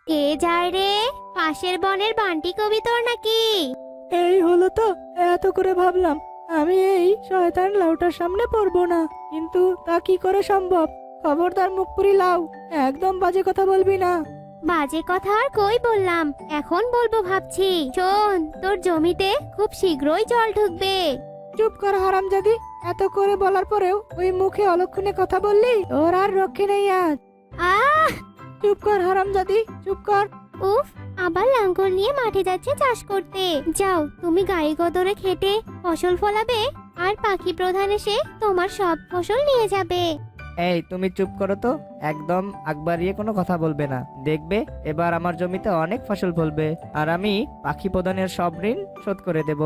কে যায় রে? পাশের বনের বান্টি কবি তোর নাকি? এই হলো তো, এত করে ভাবলাম আমি এই শয়তান লাউটার সামনে পড়বো না, কিন্তু তা কি করে সম্ভব? খবরদার মুখ পুরি লাউ, একদম বাজে কথা বলবি না। বাজে কথা আর কই বললাম, এখন বলবো ভাবছি। শোন, তোর জমিতে খুব শীঘ্রই জল ঢুকবে। চুপ কর হারামজাদি, এত করে বলার পরেও ওই মুখে অলক্ষণে কথা বললি, তোর আর রক্ষে নেই আজ। আহ! চুপ কর হারামজাদি, চুপ কর। উফ, আবার লাঙ্গল নিয়ে মাঠে যাচ্ছে চাষ করতে। যাও, তুমি গায়ে গদরে খেটে ফসল ফলাবে, আর পাখি প্রধান এসে তোমার সব ফসল নিয়ে যাবে। এই তুমি চুপ করো তো, একদম আগ বাড়িয়ে কোনো কথা বলবে না। দেখবে এবার আমার জমিতে অনেক ফসল ফলবে, আর আমি পাখি প্রদানের সব ঋণ শোধ করে দেব।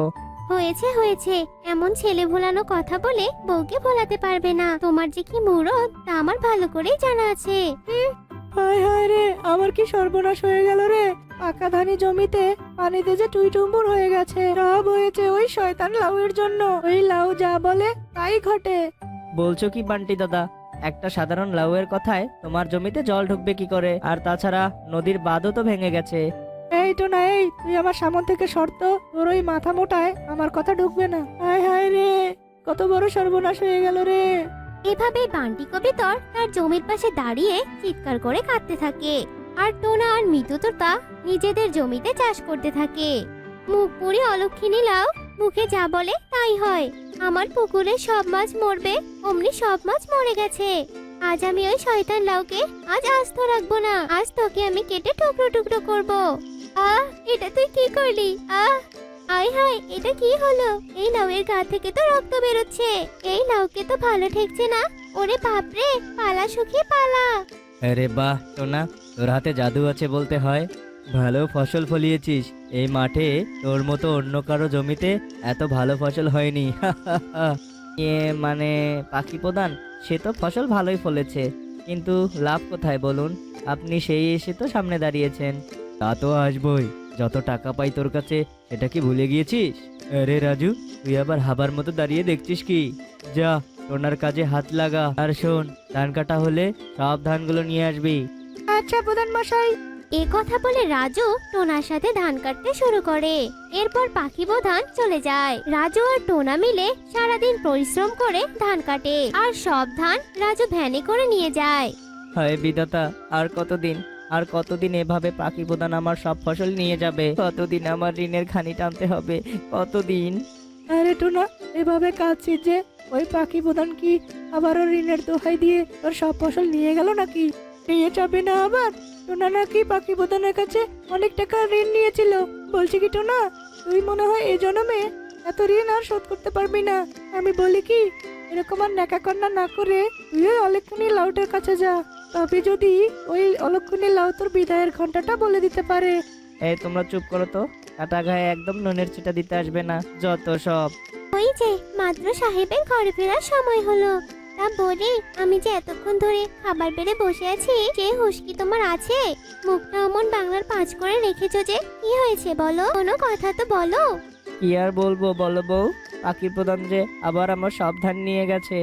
হয়েছে হয়েছে, এমন ছেলে ভোলানো কথা বলে বউকে ভোলাতে পারবে না। তোমার যে কি মুরদ তা আমার ভালো করেই জানা আছে। হায় হায় রে, আমার কি সর্বনাশ হয়ে গেল রে। পাকা ধানি জমিতে পানিতে যে টুইটুম্বুর হয়ে গেছে। সব হয়েছে ওই শয়তান লাউয়ের জন্য। ওই লাউ যা বলে তাই ঘটে। বলছো কি বান্টি দাদা? একটা সাধারণ লাউয়ের কথায় তোমার জমিতে জল ঢুকবে কি করে? আর তাছাড়া নদীর বাঁধও তো ভেঙে গেছে। এই তো না, এই তুই আমার সামন থেকে শর্ত, তোর ওই মাথা মোটায় আমার কথা ঢুকবে না। হায় হায় রে, কত বড় সর্বনাশ হয়ে গেল রে। এভাবে বান্টি কবিতর তার জমির পাশে দাঁড়িয়ে চিৎকার করে কাঁদতে থাকে, আর টোনা আর মিতু তোতা নিজেদের জমিতে চাষ করতে থাকে। মুখ পুরি অলক্ষিনী লাউ মুখে যা বলে তাই হয়। আমার পুকুরে সব মাছ মরবে, অমনি সব মাছ মরে গেছে। আজ আমি ওই শয়তান লাউকে আজ আস্ত রাখবো না। আজ তোকে আমি কেটে টুকরো টুকরো করব। আহ, এটা তুই কি করলি? আহ, আয় হায়, এটা কি হলো? এই লাউয়ের গা থেকে তো রক্ত বেরোচ্ছে। এই লাউকে তো ভালো ঠেকছে না। ওরে বাপরে, পালা শুকিয়ে পালা। আরে বাহ টোনা, তোর হাতে জাদু আছে বলতে হয়। ভালো ফসল ফলিয়েছিস। এই মাঠে তোর মতো অন্য কারো জমিতে এত ভালো ফসল হয়নি। মানে পাখি প্রধান, সে তো ফসল ভালোই ফলেছে, কিন্তু লাভ কোথায় বলুন? আপনি সেই এসে তো সামনে দাঁড়িয়েছেন। তা তো আসবই, যত টাকা পাই তোর কাছে সেটা কি ভুলে গিয়েছিস? আরে রাজু, তুই আবার হাবার মতো দাঁড়িয়ে দেখছিস কি? যা, টোনার কাজে হাত লাগা। আর শোন, ধান কাটা হলে সব ধানগুলো নিয়ে আসবি। আচ্ছা প্রধান মশাই। এ কথা বলে রাজু টোনার সাথে ধান কাটতে শুরু করে। এরপর পাখি প্রধান চলে যায়। রাজু আর টোনা মিলে সারাদিন পরিশ্রম করে ধান কাটে, আর সব ধান রাজু ভ্যানে করে নিয়ে যায়। হায় বিধাতা, আর কতদিন, আর কতদিন এভাবে পাখি প্রধান আমার সব ফসল নিয়ে যাবে? কতদিন আমার ঋণের খানি টানতে হবে? কতদিন? আরে টোনা, এভাবে কাঁদছিস যে, ওই পাখি প্রধান কি আবারও ঋণের দোহাই দিয়ে তোর সব ফসল নিয়ে গেল নাকি? নিয়ে যাবে না আবার? টোনা নাকি পাখি প্রধানের কাছে অনেক টাকা ঋণ নিয়েছিল। বলছি কি টোনা, তুই মনে হয় এই জন্মে এত ঋণ আর শোধ করতে পারবি না। আমি বলি কি, এরকম আর ন্যাকা কন্না না করে তুই ওই অলক্ষণী লাউটার কাছে যা। তবে যদি ওই অলক্ষণী লাউ তোর বিদায়ের ঘন্টাটা বলে দিতে পারে। এই তোমরা চুপ করো তো, কাটা গায়ে একদম নুনের ছিটা দিতে আসবে না, যত সব। ওই যে মাত্র সাহেবের ঘরে ফেরার সময় হলো। তা বলি, আমি যে এতক্ষণ ধরে খাবার বেড়ে বসে আছি, সে হুঁশ কি তোমার আছে? মুখটা অমন বাংলার পাঁচ করে রেখেছো যে, কি হয়েছে বলো? কোনো কথা তো বলো। কি আর বলবো বলো বউ, পাখি প্রধান যে আবার আমার সব ধান নিয়ে গেছে।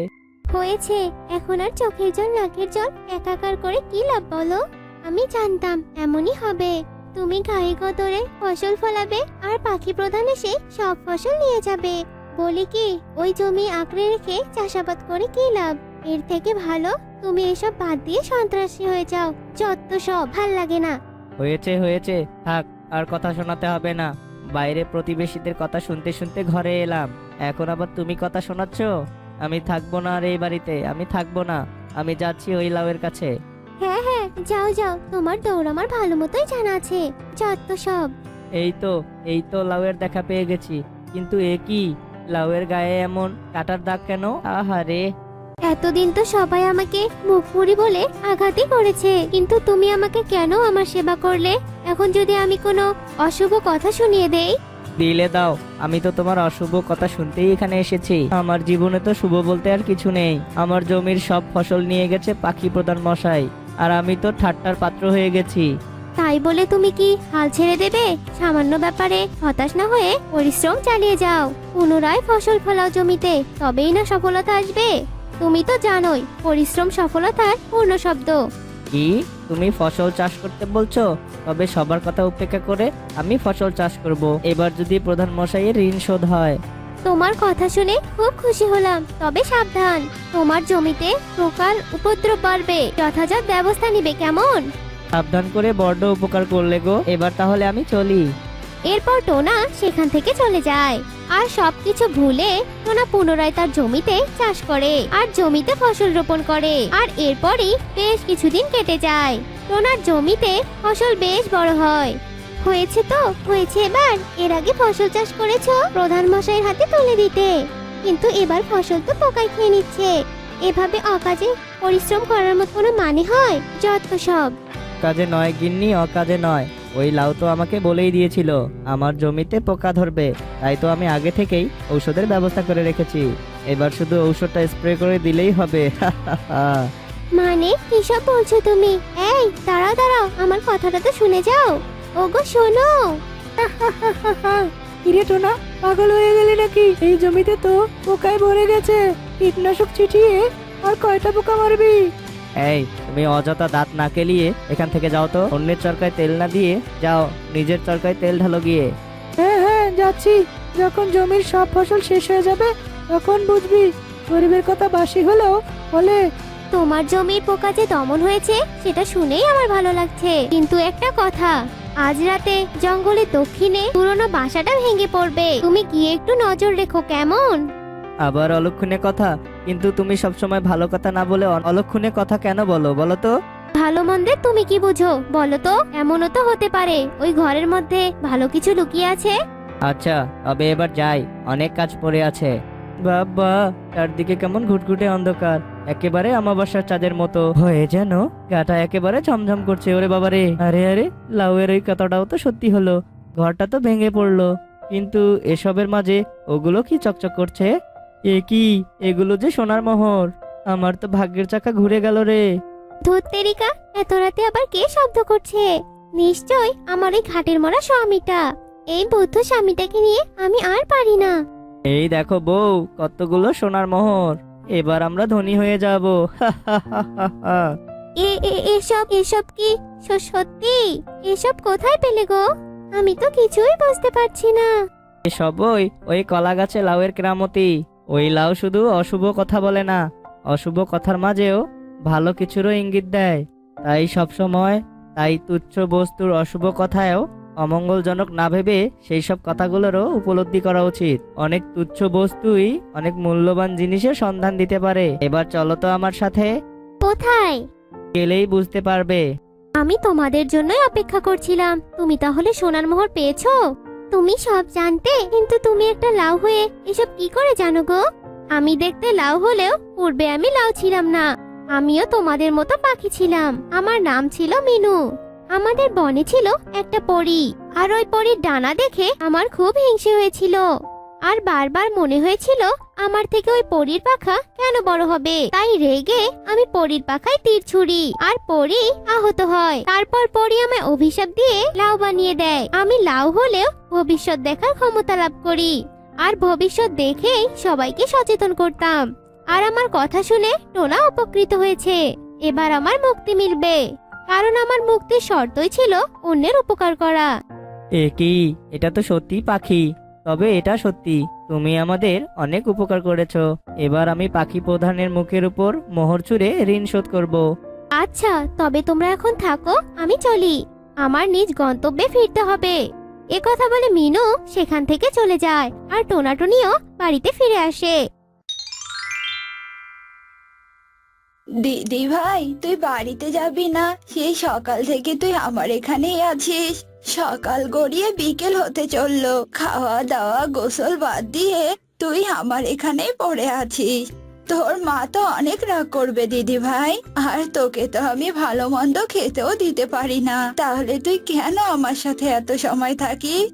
হয়েছে, এখন আর চোখের জল নাকের জল একাকার করে কি লাভ বলো? আমি জানতাম এমনই হবে। তুমি গায়ে গতরে ফসল ফলাবে, আর পাখি প্রধান এসে সব ফসল নিয়ে যাবে। বলি কি, ওই জমি আঁকড়ে রেখে চাষাবাদ করে কি লাভ? এর থেকে ভালো তুমি এসব বাদ দিয়ে সন্ত্রাসী হয়ে যাও। যত সব, ভাল লাগে না। হয়েছে হয়েছে, থাক, আর কথা শোনাতে হবে না। বাইরে প্রতিবেশীদের কথা শুনতে শুনতে ঘরে এলাম, এখন আবার তুমি কথা শোনাচ্ছ? আমি থাকবো না আর এই বাড়িতে, আমি থাকবো না। আমি যাচ্ছি ওই লাউয়ের কাছে। হ্যাঁ হ্যাঁ, যাও যাও, তোমার দৌড় আমার ভালো মতোই জানা আছে। যত সব। এই তো লাউয়ের দেখা পেয়ে গেছি, কিন্তু এ কি? লাউয়ের গায়ে এমন কাটার দাগ কেন? আহারে! এতদিন তো সবাই আমাকে মুখ পুরি বলে আঘাতই করেছে, কিন্তু তুমি আমাকে কেন আমার সেবা করলে? এখন যদি আমি কোনো অশুভ কথা শুনিয়ে দেই? দিলে দাও, আমি তো তোমার অশুভ কথা শুনতেই এখানে এসেছি। আমার জীবনে তো শুভ বলতে আর কিছু নেই। আমার জমির সব ফসল নিয়ে গেছে পাখি প্রধান মশাই, আর আমি তো ঠাট্টার পাত্র হয়ে গেছি। তাই বলে তুমি কি হাল ছেড়ে দেবে? সামান্য ব্যাপারে হতাশ না হয়ে পরিশ্রম চালিয়ে যাও। পুনরায় ফসল ফলাও জমিতে, তবেই না সফলতা আসবে। তুমি তো জানোই পরিশ্রম সফলতার পূর্ণ শব্দ। কি তুমি ফসল চাষ করতে বলছো? তবে সবার কথা উপেক্ষা করে আমি ফসল চাষ করব। এবার যদি প্রধান মশাইয়ের ঋণ শোধ হয়। তোমার কথা শুনে খুব খুশি হলাম, তবে সাবধান, তোমার জমিতে পোকার উপদ্রব বাড়বে, যথাযথ ব্যবস্থা নিবে কেমন? সাবধান করে বড্ড উপকার করলে গো, এবার তাহলে আমি চলি। এরপর টোনা সেখান থেকে চলে যায়। আর সবকিছু ভুলে টোনা পুনরায় তার জমিতে চাষ করে আর জমিতে ফসল রোপণ করে। আর এরপরই বেশ কিছুদিন কেটে যায়। টোনার জমিতে ফসল বেশ বড় হয়। হয়েছে তো হয়েছে, এবার এর আগে ফসল চাষ করেছো প্রধান মশাইয়ের হাতে তুলে দিতে, কিন্তু এবার ফসল তো পোকায় খেয়ে নিচ্ছে। এভাবে অকাজে পরিশ্রম করার মতো কোনো মানে হয়? যত সব। কাজে নয় গিন্নি, অকাজে নয়। ওই লাউ তো আমাকে বলেই দিয়েছিল আমার জমিতে পোকা ধরবে, তাই তো আমি আগে থেকেই ঔষধের ব্যবস্থা করে রেখেছি। এবার শুধু ঔষধটা স্প্রে করে দিলেই হবে। মানে কিসব বলছো তুমি? এই দাঁড়াও দাঁড়াও, আমার কথাটা তো শুনে যাও। ওগো শোনো। কিরে টোনা, পাগল হয়ে গেলি নাকি? এই জমিতে তো পোকায় ভরে গেছে, কীটনাশক ছিটিয়ে আর কয়টা পোকা মারবি? এই তুমি অযথা দাঁত না কেলিয়ে এখান থেকে যাও তো। অন্যের চরকায় তেল না দিয়ে যাও, নিজের চরকায় তেল ঢালো গিয়ে। হ্যাঁ হ্যাঁ যাচ্ছি, যখন জমির সব ফসল শেষ হয়ে যাবে তখন বুঝবি গরিবের কথা বাসি হলেও বলে। তোমার জমির পোকা যে দমন হয়েছে সেটা শুনেই আমার ভালো লাগছে, কিন্তু একটা কথা, আজ রাতে জঙ্গলের দক্ষিণে পুরনো বাসাটা ভেঙে পড়বে, তুমি গিয়ে একটু নজর রেখো কেমন? আবার অলক্ষণে কথা? কিন্তু তুমি সবসময় ভালো কথা না বলে অলক্ষণে কথা কেন বলো, বলো তো? ভালো মন্দের তুমি কি বুঝো বলো তো? এমনও তো হতে পারে ওই ঘরের মধ্যে ভালো কিছু লুকিয়ে আছে। আচ্ছা তবে এবার যাই, অনেক কাজ পড়ে আছে। বাবা, চারদিকে কেমন ঘুটঘুটে অন্ধকার, একেবারে আমাবস্যার চাঁদের মতো হয়ে, যেন গাটা একেবারে ঝমঝম করছে। ওরে বাবারে, আরে আরে, লাউয়ের ওই কথাটাও তো সত্যি হলো, ঘরটা তো ভেঙে পড়লো, কিন্তু এসবের মাঝে ওগুলো কি চকচক করছে? এ কি, এগুলো যে সোনার মোহর! আমার তো ভাগ্যের চাকা ঘুরে গেল রে। ধুর তেরিকা, এত রাতে আবার কে শব্দ করছে? নিশ্চয় আমার এই ঘাটের মরা স্বামীটা। এই বৌদ্ধ স্বামীটাকে নিয়ে আমি আর পারি না। এই দেখো বউ, কতগুলো সোনার মোহর, এবার আমরা ধনী হয়ে যাব। এসব এসব কি সত্যি? এসব কোথায় পেলে গো? আমি তো কিছুই বুঝতে পারছি না। এসবই ওই কলা গাছে লাউয়ের কেরামতি। ওই লাউ শুধু অশুভ কথা বলে না, অশুভ কথার মাঝেও ভালো কিছুরও ইঙ্গিত দেয়। তাই তুচ্ছ বস্তুর অশুভ কথায়ও অমঙ্গলজনক না ভেবে সেই সব কথাগুলোরও উপলব্ধি করা উচিত। অনেক তুচ্ছ বস্তুই অনেক মূল্যবান জিনিসের সন্ধান দিতে পারে। এবার চলো তো আমার সাথে, কোথায়? গেলেই বুঝতে পারবে। আমি তোমাদের জন্যই অপেক্ষা করছিলাম। তুমি তাহলে সোনার মোহর পেয়েছো? তুমি সব জানতে, কিন্তু তুমি একটা লাউ হয়ে এসব কি করে জানো গো? আমি দেখতে লাউ হলেও পূর্বে আমি লাউ ছিলাম না। আমিও তোমাদের মতো পাখি ছিলাম। আমার নাম ছিল মিনু। আমাদের বনে ছিল একটা পরী, আর ওই পরীর ডানা দেখে আমার খুব হিংসে হয়েছিল। আর বারবার মনে হয়েছিল আমার থেকে ওই পরীর পাখা কেন বড় হবে। তাই রেগে আমি পরীর পাখায় তীর ছুড়ি, আর পরী আহত হয়। তারপর পরী আমায় অভিশাপ দিয়ে লাউ বানিয়ে দেয়। আমি লাউ হলেও ভবিষ্যৎ দেখার ক্ষমতা লাভ করি, আর ভবিষ্যৎ দেখেই সবাইকে সচেতন করতাম। আর আমার কথা শুনে টোনা উপকৃত হয়েছে। এবার আমার মুক্তি মিলবে, কারণ আমার মুক্তির শর্তই ছিল অন্যের উপকার করা। এ কি, এটা তো সত্যি পাখি। তবে এটা সত্যি, তুমি আমাদের অনেক উপকার করেছো। এবার আমি পাখি প্রধানের মুখের উপর মোহর ছুঁড়ে ঋণ শোধ করব। আচ্ছা, তবে তোমরা এখন থাকো, আমি চলি। আমার নিজ গন্তব্যে ফিরতে হবে। এ কথা বলে মিনু সেখান থেকে চলে যায়, আর টোনাটুনিও বাড়িতে ফিরে আসে। দিদি ভাই, তুই বাড়িতে যাবি না? সেই সকাল থেকে তুই আমার এখানেই আছিস। সকাল গড়িয়ে বিকেল হতে চললো, খাওয়া দাওয়া গোসল বাদ দিয়ে তুই আমার এখানেই পড়ে আছিস। তোর মা তো অনেক রাগ করবে দিদি ভাই, আর তোকে তো আমি ভালো মন্দ খেতেও দিতে পারি না। তাহলে তুই কেন আমার সাথে এত সময় থাকিস?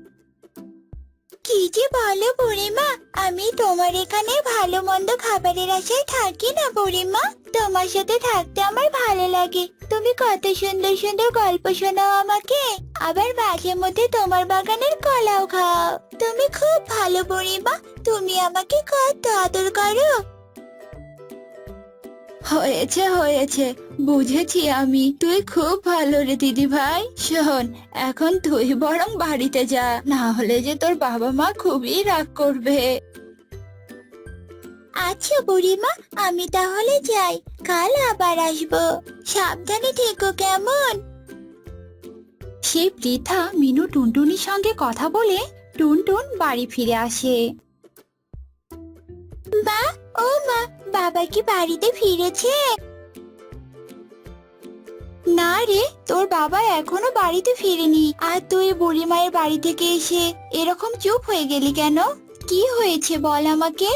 কি যে বলো বুড়িমা, আমি তোমার এখানে ভালো মন্দ খাবারের আশায় থাকি না বুড়িমা। তোমার সাথে থাকতে আমার ভালো লাগে। তুমি কত সুন্দর সুন্দর গল্প শোনাও আমাকে, আবার মাঝে মধ্যে তোমার বাগানের কলাও খাও। তুমি খুব ভালো বুড়িমা, তুমি আমাকে কত আদর করো। হয়েছে হয়েছে, বুঝেছি আমি, তুই খুব ভালো রে দিদি ভাই। শোন, এখন তুই বরং বাড়িতে যা, না হলে যে তোর বাবা মা খুবই রাগ করবে। আচ্ছা বুড়িমা, আমি তাহলে যাই, কাল আবার আসবো। সাবধানে থেকো কেমন। সেই বৃদ্ধা মিনু টুনটুনির সঙ্গে কথা বলে টুনটুন বাড়ি ফিরে আসে। মা, ও মা, বাবা কি বাড়িতে ফিরেছে? না রে, তোর বাবা এখনো বাড়িতে ফিরেনি। আর তুই বুড়ি মায়ের বাড়ি থেকে এসে এরকম চুপ হয়ে গেলি কেন? কি হয়েছে বল আমাকে।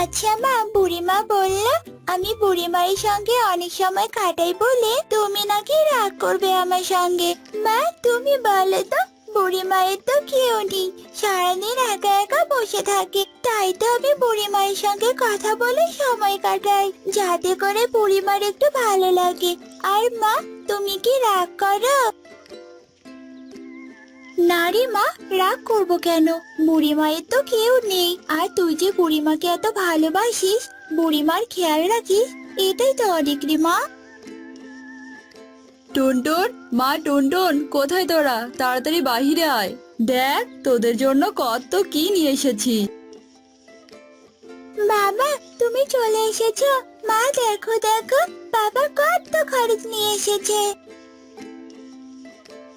আচ্ছা মা, বুড়িমা বলল আমি বুড়িমায়ের সঙ্গে অনেক সময় কাটাই বলে তুমি নাকি রাগ করবে আমার সঙ্গে। মা তুমি বলো তো, বুড়িমায়ের তো কেউ নেই, সারাদিন একা একা বসে থাকে, তাই তো আমি বুড়িমায়ের সঙ্গে কথা বলে সময় কাটাই, যাতে করে বুড়িমার একটু ভালো লাগে। আর মা, তুমি কি রাগ করো? না রে মা, রাগ করবো কেন? বুড়ি মায়ের তো কেউ নেই, আর তুই যে বুড়িমাকে এত ভালোবাসিস, বুড়িমার খেয়াল রাখিস, এটাই তো অনেক রে মা। টুনটুন, মা টুনটুন, কোথায় তোরা? তাড়াতাড়ি বাহিরে আয়, দেখ তোদের জন্য কত কি নিয়ে এসেছি। বাবা তুমি চলে এসেছো? মা দেখো দেখো, বাবা কত খরচ নিয়ে এসেছে।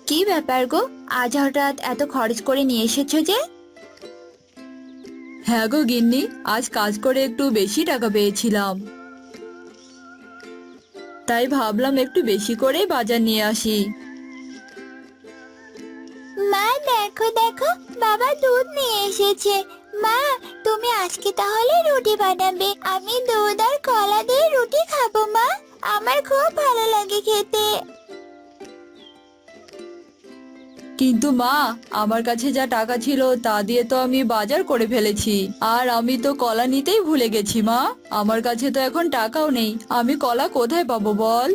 কি ব্যাপার গো, আজ হঠাৎ এত খরচ করে নিয়ে এসেছো যে? হ্যাঁ গো গিন্নি, আজ কাজ করে একটু বেশি টাকা পেয়েছিলাম, তাই ভাবলাম একটু বেশি করে বাজার নিয়ে আসি। মা দেখো দেখো, বাবা দুধ নিয়ে এসেছে। মা তুমি আজকে তাহলে রুটি বানাবে, আমি দুধ আর কলা দিয়ে রুটি খাবো মা, আমার খুব ভালো লাগে খেতে। কিন্তু মা, আমার কাছে যা টাকা ছিল তা দিয়ে তো আমি বাজার করে ফেলেছি, আর আমি তো কলা নিতেই ভুলে গেছি মা, আমার কাছে তো এখন টাকাও নেই, আমি কলা কোথায় পাবো বল?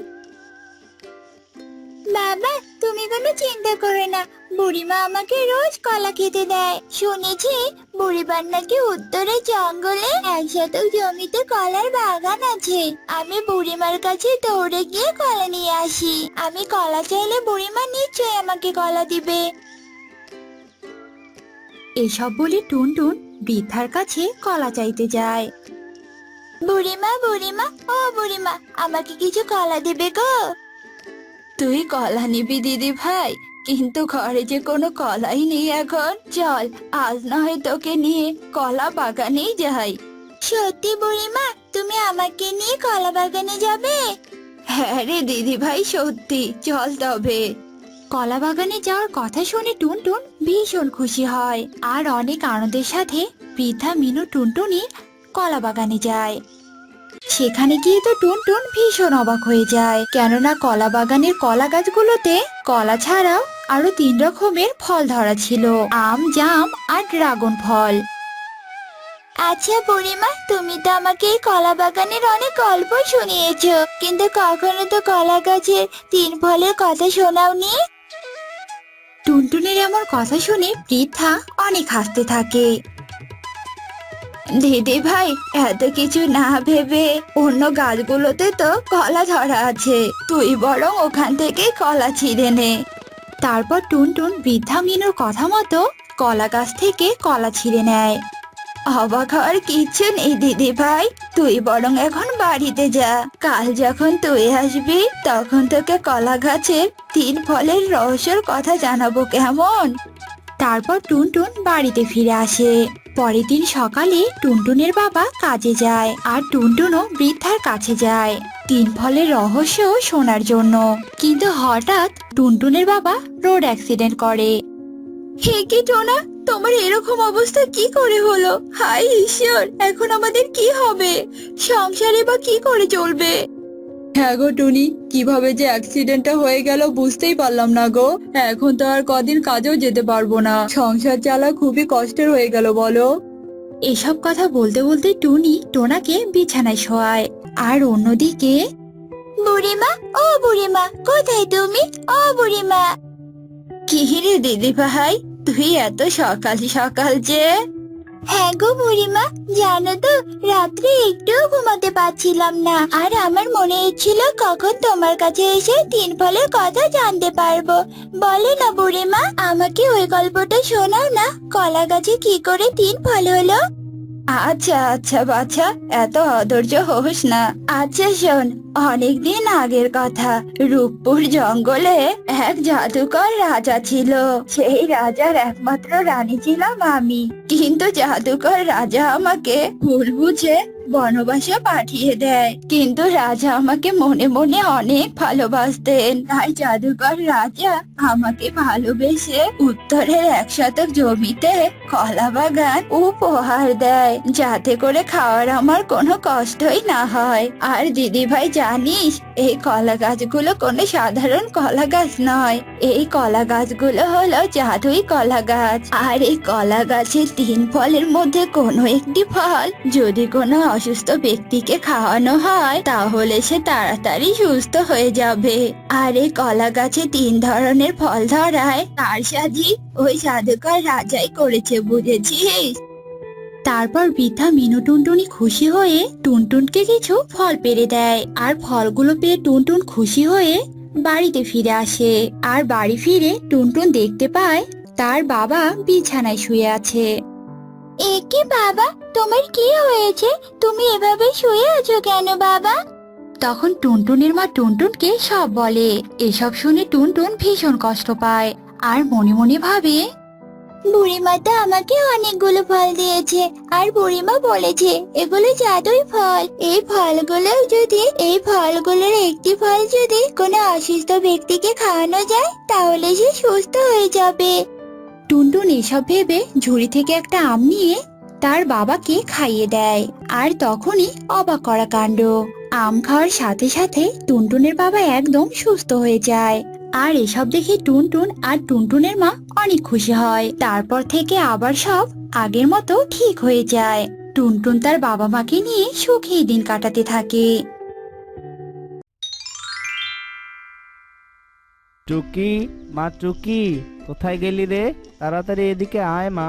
বাবা তুমি কোনো চিন্তা করো না, বুড়িমা আমাকে রোজ কলা খেতে দেয়। শুনেছি বুড়িমার নাকি উত্তরে জঙ্গলে একসাথে জমিতে কলার বাগান আছে। আমি বুড়িমার কাছে দৌড়ে গিয়ে কলা নিয়ে আসি, আমি কলা চাইলে বুড়িমা নিশ্চয়ই আমাকে কলা দিবে। এসব বলে টুনটুন বৃদ্ধার কাছে কলা চাইতে যায়। বুড়িমা বুড়িমা, ও বুড়িমা, আমাকে কিছু কলা দেবে গো? তুই কলা নিবি দিদি ভাই, কিন্তু ঘরে যে কোনো কলাই নেই এখন। চল আজ না হয় তোকে নিয়ে কলা বাগানেই যাই। সত্যি বুড়িমা, তুমি আমাকে নিয়ে কলা বাগানে যাবে? হ্যাঁ রে দিদি ভাই, সত্যি, চল তবে। কলা বাগানে যাওয়ার কথা শুনে টুনটুন ভীষণ খুশি হয়, আর অনেক আনন্দের সাথে বৃদ্ধা মিনু টুনটুনি কলা বাগানে যায়। সেখানে গিয়ে তো টুনটুন ভীষণ অবাক হয়ে যায়, কেননা কলা বাগানের কলা গাছগুলোতে কলা ছাড়াও আরো 3 রকমের ফল ধরা ছিল, আম, জাম আর ড্রাগন ফল। আচ্ছা বুড়িমা, তুমি তো আমাকে এই কলা বাগানের অনেক গল্প শুনিয়েছো, কিন্তু কখনো তো কলা গাছের 3 ফলের কথা শোনাওনি। টুনটুনের এমন কথা শুনে বৃদ্ধা অনেক হাসতে থাকে। দিদি ভাই, এত কিছু না ভেবে অন্য গাছগুলোতে তো কলা ধরা আছে, তুই বরং ওখান থেকে কলা ছিঁড়ে নে। তারপর টুনটুন বৃদ্ধা মিনুর কথা মতো কলা গাছ থেকে কলা ছিঁড়ে নেয়। অবাক হওয়ার কিচ্ছু নেই দিদি ভাই, তুই বরং এখন বাড়িতে যা, কাল যখন তুই আসবি তখন তোকে কলা গাছের 3 ফলের রহস্যের কথা জানাবো, কেমন? তারপর টুনটুন বাড়িতে ফিরে আসে। পরের দিন সকালে টুনটুনের বাবা কাজে যায়, আর টুনটুনও বৃদ্ধার কাছে যায় 3 ফলের রহস্য শোনার জন্য। কিন্তু হঠাৎ টুনটুনের বাবা রোড অ্যাক্সিডেন্ট করে। হে কি টোনা, তোমার এরকম অবস্থা কি করে হলো? হায় ঈশ্বর, এখন আমাদের কি হবে? সংসারে বা কি করে চলবে? হ্যাঁ গো টুনি, কিভাবে যে অ্যাক্সিডেন্টটা হয়ে গেল বুঝতেই পারলাম না গো, এখন তো আর কদিন কাজেও যেতে পারবো না, সংসার চালা খুবই কষ্টের হয়ে গেল বলো। এসব কথা বলতে বলতে টুনি টোনাকে বিছানায় শোয়ায়, আর অন্যদিকে বুড়িমা, ও বুড়িমা, কোথায় তুমি? ও বুড়িমা। কি রে দিদি ভাই, তুই এত সকাল সকাল যে? হ্যাঁ গো বুড়িমা, জানো তো রাত্রে একটুও ঘুমাতে পারছিলাম না, আর আমার মনে হচ্ছিল কখন তোমার কাছে এসে তিন ফলের কথা জানতে পারবো। বলো না বুড়িমা, আমাকে ওই গল্পটা শোনাও না, কলা গাছে কি করে তিন ফল হলো। আচ্ছা আচ্ছা বাছা, এত অধৈর্য হোস না। আচ্ছা শোন, অনেকদিন আগের কথা, রূপপুর জঙ্গলে এক জাদুকর রাজা ছিল। সেই রাজার একমাত্র রানী ছিলাম আমি, কিন্তু জাদুকর রাজা আমাকে ভুল বুঝে বনবাসে পাঠিয়ে দেয়। কিন্তু রাজা আমাকে মনে মনে অনেক ভালোবাসতেন, তাই জাদুকর রাজা আমাকে ভালোবেসে উত্তরের 1 শতক জমিতে কলা বাগান উপহার দেয়, যাতে করে খাওয়ার আমার কোনো কষ্টই না হয়। আর দিদি ভাই জানিস, এই কলা গাছগুলো কোনো সাধারণ কলা গাছ নয়, এই কলা গাছগুলো হলো জাদুই কলা গাছ। আর এই কলা গাছের 3 ফলের মধ্যে কোনো একটি ফল যদি কোনো অসুস্থ ব্যক্তিকে খাওয়ানো হয়, তাহলে সে তাড়াতাড়ি সুস্থ হয়ে যাবে। আর এই কলা গাছে 3 ধরনের ফল ধরায় তার সাজি ওই জাদুকর রাজাই করেছে, বুঝেছিস? তারপর বৃদ্ধা মিনু টুনটুনি খুশি হয়ে টুনটুনকে কিছু ফল পেড়ে দেয়, আর ফলগুলো পেয়ে টুনটুন খুশি হয়ে বাড়িতে ফিরে আসে। আর বাড়ি ফিরে টুনটুন দেখতে পায় তার বাবা বিছানায় শুয়ে আছে। এ কি বাবা, তোমার কি হয়েছে? তুমি এভাবে শুয়ে আছো কেন বাবা? তখন টুনটুনের মা টুনটুনকে সব বলে। এসব শুনে টুনটুন ভীষণ কষ্ট পায়, আর মনে মনে ভাবে, বুড়িমা তো আমাকে অনেকগুলো ফল দিয়েছে, আর বুড়িমা বলেছে এগুলো জাদুই ফল। এই ফলগুলোর একটি ফল যদি কোনো অসুস্থ ব্যক্তিকে খাওয়ানো যায়, তাহলে সে সুস্থ হয়ে যাবে। টুনটুন এসব ভেবে ঝুড়ি থেকে একটা আম নিয়ে তার বাবাকে খাইয়ে দেয়। আর তখনই অবাক করা কাণ্ড, আম খাওয়ার সাথে সাথে টুনটুনের বাবা একদম সুস্থ হয়ে যায়। আর এসব দেখে টুনটুন আর টুনটুনের মা অনেক খুশি হয়। তারপর থেকে আবার সব আগের মতো ঠিক হয়ে যায়। টুনটুন তার বাবা মাকে নিয়ে সুখী দিন কাটাতে থাকে। টুকি, মা টুকি, কোথায় গেলি রে? তাড়াতাড়ি এদিকে আয় মা,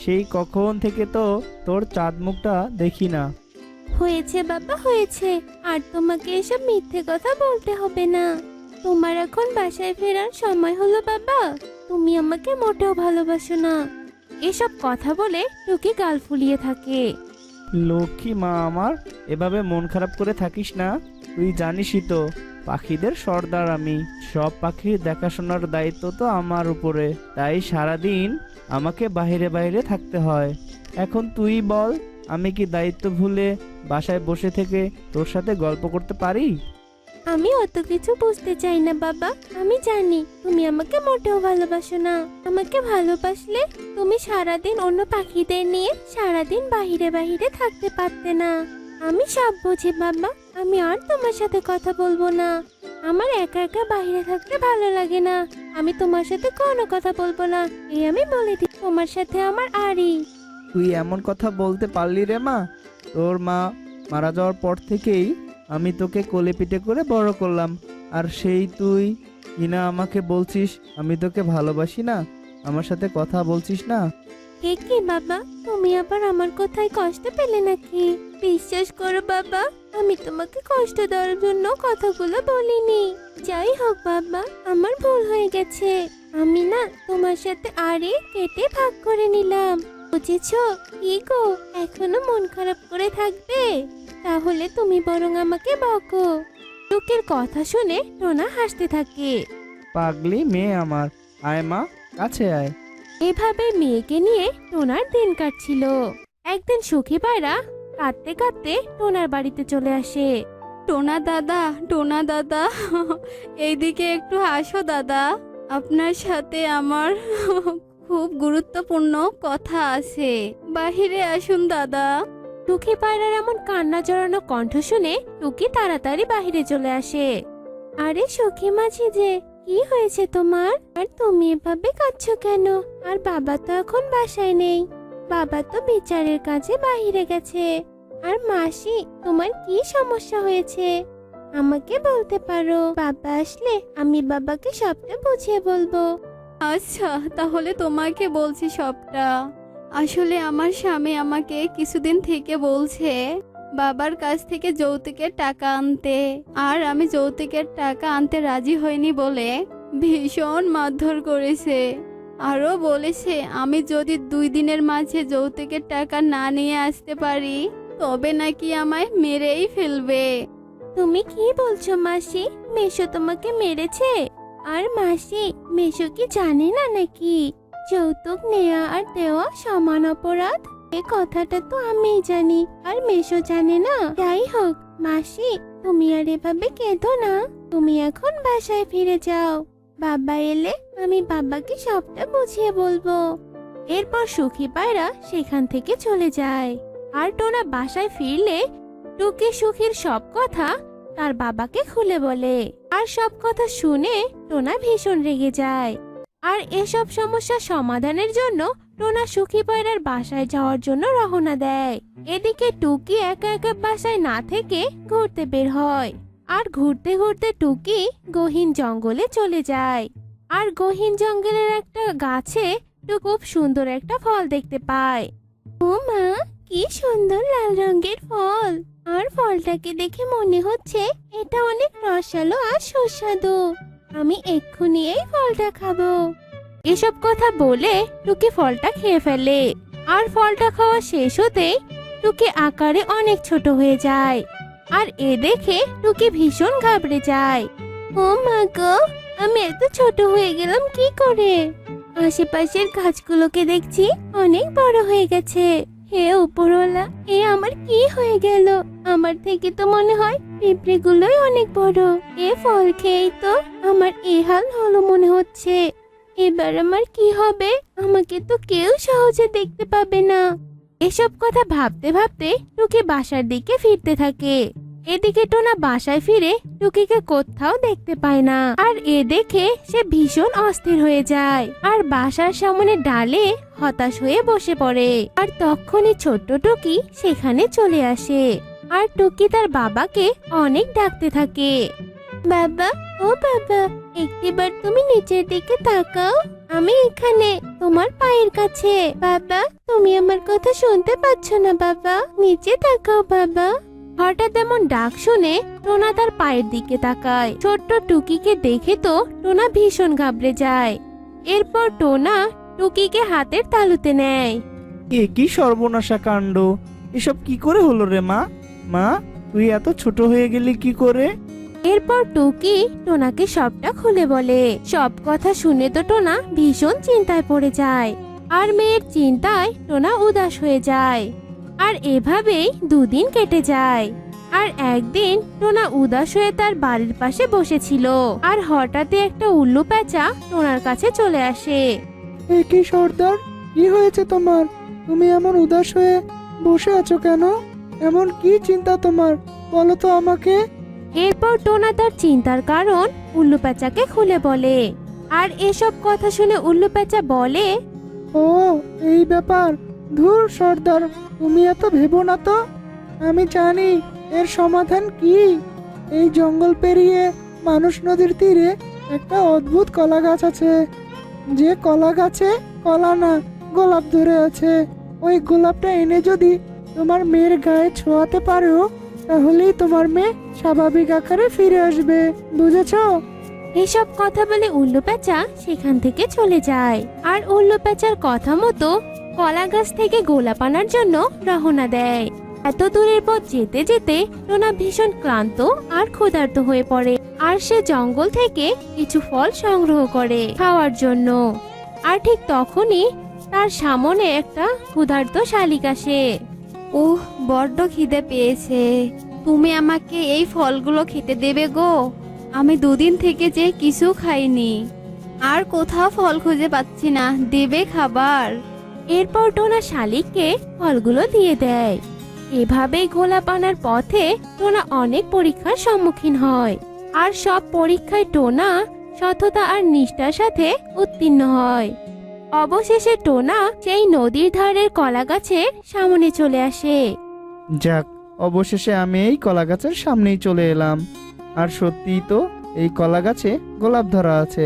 সেই কখন থেকে তো তোর চাঁদ মুখটা দেখি না। হয়েছে বাবা হয়েছে, আর তোমাকে এসব মিথ্যে কথা বলতে হবে না। তোমার এখন বাসায় ফেরার সময় হলো বাবা, তুমি আমাকে মোটেও ভালোবাসো না। এসব কথা বলে টুকি গাল ফুলিয়ে থাকে। লক্ষ্মী মা আমার, এভাবে মন খারাপ করে থাকিস না। তুই জানিসই তো পাখিদের সর্দার আমি, সব পাখির দেখাশোনার দায়িত্ব তো আমার উপরে, তাই সারাদিন আমাকে বাইরে বাইরে থাকতে হয়। এখন তুই বল, আমি কি দায়িত্ব ভুলে বাসায় বসে থেকে তোর সাথে গল্প করতে পারি? আমি অত কিছু বুঝতে চাই না বাবা, আমি জানি তুমি আমাকে মোটেও ভালোবাসো না। আমাকে ভালোবাসলে তুমি সারাদিন অন্য পাখিদের নিয়ে সারাদিন বাহিরে বাহিরে থাকতে পারতে না। আমি সব বুঝি বাবা, আমি আর তোমার সাথে কথা বলবো না। আমার একা একা বাইরে থাকতে ভালো লাগে না। আমি তোমার সাথে কোনো কথা বলবো না, এই আমি বলে দিই। তোমার সাথে আমার আরই। তুই এমন কথা বলতে পারলি রে মা? তোর মা মারা যাওয়ার পর থেকেই আমি তোকে কোলে পিঠে করে বড় করলাম, আর সেই তুই কিনা আমাকে বলছিস আমি তোকে ভালোবাসি না, আমার সাথে কথা বলছিস না। কে কি বাবা, তুমি আবার আমার কথায় কষ্ট পেলে নাকি? বিশ্বাস করো বাবা, আমি তোমাকে কষ্ট দেওয়ার জন্য কথাগুলো বলিনি। যাই হোক বাবা, আমার ভুল হয়ে গেছে। আমি না তোমার সাথে আরে কেটে ভাগ করে নিলাম, বুঝেছো? কি গো, এখনো মন খারাপ করে থাকবে? তাহলে তুমি বরং আমাকে বকো। লোকের কথা শুনে টোনা হাসতে থাকে। পাগলি মেয়ে আমার, আয় মা, কাছে আয়। এভাবে মেয়েকে নিয়ে টোনার দিন কাটছিল। একদিন সুখী পায়রা কাঁদতে কাঁদতে টোনার বাড়িতে চলে আসে। টোনা দাদা এইদিকে একটু আসো দাদা, আপনার সাথে আমার খুব গুরুত্বপূর্ণ কথা আছে, বাহিরে আসুন দাদা। সুখী পায়রার এমন কান্না জড়ানো কণ্ঠ শুনে টুকি তাড়াতাড়ি বাহিরে চলে আসে। আরে সুখী মাঝি যে, কি হয়েছে তোমার? আর তুমি এভাবে কাঁদছো কেন? আর বাবা তো এখন বাসায় নেই, বাবা তো বিচারের কাজে বাহিরে গেছে। আর মাসি, তোমার কি সমস্যা হয়েছে? আমাকে বলতে পারো, বাবা আসলে আমি বাবাকে সবটা বুঝিয়ে বলবো। আচ্ছা, তাহলে তোমাকে বলছি সবটা। আসলে আমার স্বামী আমাকে কিছুদিন থেকে বলছে বাবার কাছ থেকে যৌতুকের টাকা আনতে, আর আমি যৌতুকের টাকা আনতে রাজি হইনি বলে ভীষণ মারধর করেছে। আরও বলেছে আমি যদি 2 দিনের মাঝে যৌতুকের টাকা না নিয়ে আসতে পারি তবে নাকি আমায় মেরেই ফেলবে। তুমি কি বলছো মাসি? মেশো তোমাকে মেরেছে? আর মাসি, মেশো কি জানে না নাকি যৌতুক নেওয়া আর দেওয়া সমান অপরাধ? এ কথাটা তো আমিই জানি, আর মেশো জানে না। যাই হোক মাসি, তুমি আর এভাবে কেঁদো না। তুমি এখন বাসায় ফিরে যাও। বাবা এলে আমি বাবাকে সবটা বুঝিয়ে বলবো। এরপর সুখী পায়রা সেখান থেকে চলে যায়। আর টোনা বাসায় ফিরলে টুকি সুখীর সব কথা তার বাবাকে খুলে বলে। আর সব কথা শুনে টোনা ভীষণ রেগে যায়। আর এসব সমস্যা সমাধানের জন্য টোনা সুখী পায়রার বাসায় যাওয়ার জন্য রওনা দেয়। এদিকে টুকি একা একা বাসায় না থেকে ঘুরতে বের হয়। আর ঘুরতে ঘুরতে টুকি গহীন জঙ্গলে চলে যায়। আর গহীন জঙ্গলের একটা গাছে টুকি খুব সুন্দর একটা ফল দেখতে পায়। ও মা, কি সুন্দর লাল রঙের ফল! আর ফলটাকে দেখে মনে হচ্ছে এটা অনেক রসালো আর সুস্বাদু। আমি এক্ষুনি এই ফলটা খাবো। এসব কথা বলে টুকি ফলটা খেয়ে ফেলে। আর ফলটা খাওয়া শেষ হতেই টুকি আকারে অনেক ছোট হয়ে যায়। আর এ দেখে টুকি ভীষণ ঘাবড়ে যায়। ও মা গো, আমি এত ছোট হয়ে গেলাম কি করে? আশেপাশের গাছগুলোকে দেখছি অনেক বড় হয়ে গেছে। হে উপরওয়ালা, এ আমার কি হয়ে গেল? আমার থেকে তো মনে হয় পিঁপড়েগুলোই অনেক বড়। এ ফল খেয়েই তো আমার এ হাল হলো মনে হচ্ছে। এবার আমার কি হবে? আমাকে তো কেউ সহজে দেখতে পাবে না। এসব কথা ভাবতে ভাবতে টুকি বাসার দিকে ফিরতে থাকে। এদিকে টোনা বাসায় ফিরে টুকিকে কোথাও দেখতে পায় না। আর এ দেখে সে ভীষণ অস্থির হয়ে যায়। আর বাসার সামনে ডালে হতাশ হয়ে বসে পড়ে। আর তখনই ছোট্ট টুকি সেখানে চলে আসে। আর টুকি তার বাবাকে অনেক ডাকতে থাকে। বাবা, ও বাবা, একটিবার তুমি নিচের দিকে তাকাও। আমি এখানে তোমার পায়ের কাছে। বাবা, তুমি আমার কথা শুনতে পাচ্ছ না? বাবা, নিচে তাকাও বাবা। হঠাৎ এমন ডাক শুনে টোনা তার পায়ের দিকে তাকায়। ছোট্ট টুকিকে দেখে তো টোনা ভীষণ ঘাবড়ে যায়। এরপর টোনা টুকিকে হাতের তালুতে নেয়। এ কি সর্বনাশা কাণ্ড! এসব কি করে হলো রে মা? মা, তুই এত ছোট হয়ে গেলি কি করে? এরপর টুকি টোনাকে সবটা খুলে বলে। সব কথা শুনে তো টোনা ভীষণ চিন্তায় পড়ে যায়। আর মেয়ের চিন্তায় টোনা উদাস হয়ে যায়। আর এভাবেই 2 দিন কেটে যায়। আর একদিন টোনা উদাস হয়ে তার বাড়ির পাশে বসেছিল। আর হঠাৎই একটা উল্লু পেঁচা টোনার কাছে চলে আসে। এ কি সর্দার, কি হয়েছে তোমার? তুমি এমন উদাস হয়ে বসে আছো কেন? এমন কি চিন্তা তোমার? বলো তো আমাকে। এরপর টোনা তার চিন্তার কারণ উল্লু পেঁচাকে খুলে বলে। আর এসব কথা শুনে উল্লু পেঁচা বলে, ও, এই ব্যাপার। ধুর সর্দার, তুমি এত ভেবো না তো। আমি জানি এর সমাধান কি। এই জঙ্গল পেরিয়ে মানুষ নদীর তীরে একটা অদ্ভুত কলা গাছ আছে। যে কলা গাছে কলা না, গোলাপ ধরে আছে। ওই গোলাপটা এনে যদি তোমার মেয়ের গায়ে ছোঁয়াতে পারো, তাহলেই তোমার মেয়ে স্বাভাবিক আকারে ফিরে আসবে। বুঝেছো? এসব কথা বলে উল্লু পেঁচা সেখান থেকে চলে যায়। আর উল্লু পেঁচার কথা মতো কলা গাছ থেকে গোলাপ আনার জন্য রওনা দেয়। এত দূরের পথ যেতে যেতে টোনা ভীষণ ক্লান্ত আর ক্ষুধার্ত হয়ে পড়ে। আর সে জঙ্গল থেকে কিছু ফল সংগ্রহ করে খাওয়ার জন্য। আর ঠিক তখনই তার সামনে একটা ক্ষুধার্ত শালিক আসে। ওহ, বড্ড খিদে পেয়েছে। তুমি আমাকে এই ফলগুলো খেতে দেবে গো? আমি 2 দিন থেকে যে কিছু খাইনি, আর কোথাও ফল খুঁজে পাচ্ছি না। দেবে খাবার? এরপর টোনা শালিককে ফলগুলো দিয়ে দেয়। এভাবেই গোলাপ আনার পথে টোনা অনেক পরীক্ষার সম্মুখীন হয়। আর সব পরীক্ষায় টোনা সততা আর নিষ্ঠার সাথে উত্তীর্ণ হয়। অবশেষে টোনা সেই নদীর ধারের কলা গাছের সামনে চলে আসে। যাক, অবশেষে আমি এই কলা গাছের সামনেই চলে এলাম। আর সত্যিই তো এই কলা গাছে গোলাপ ধরা আছে।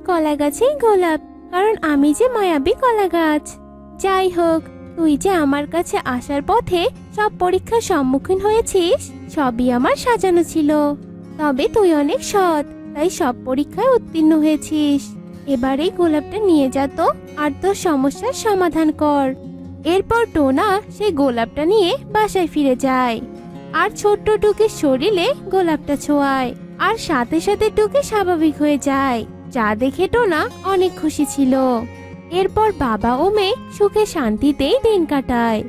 কলা গাছেই গোলাপ, কারণ আমি যে মায়াবী কলা গাছ। যাই হোক, তুই যে আমার কাছে আসার পথে সব পরীক্ষার সম্মুখীন হয়েছিস সবই আমার সাজানো ছিল। তবে তুই অনেক সৎ, তাই সব পরীক্ষায় উত্তীর্ণ হয়েছিস। এবার এই গোলাপটা নিয়ে যা তো, আর তোর সমস্যার সমাধান কর। এরপর টোনা সেই গোলাপটা নিয়ে বাসায় ফিরে যায় আর ছোট্ট টুকির শরীরে গোলাপটা ছোঁয়ায়, আর সাথে সাথে টুকি স্বাভাবিক হয়ে যায়, যা দেখে টোনা অনেক খুশি ছিল। এরপর বাবা ও মেয়ে সুখে শান্তিতেই দিন কাটায়।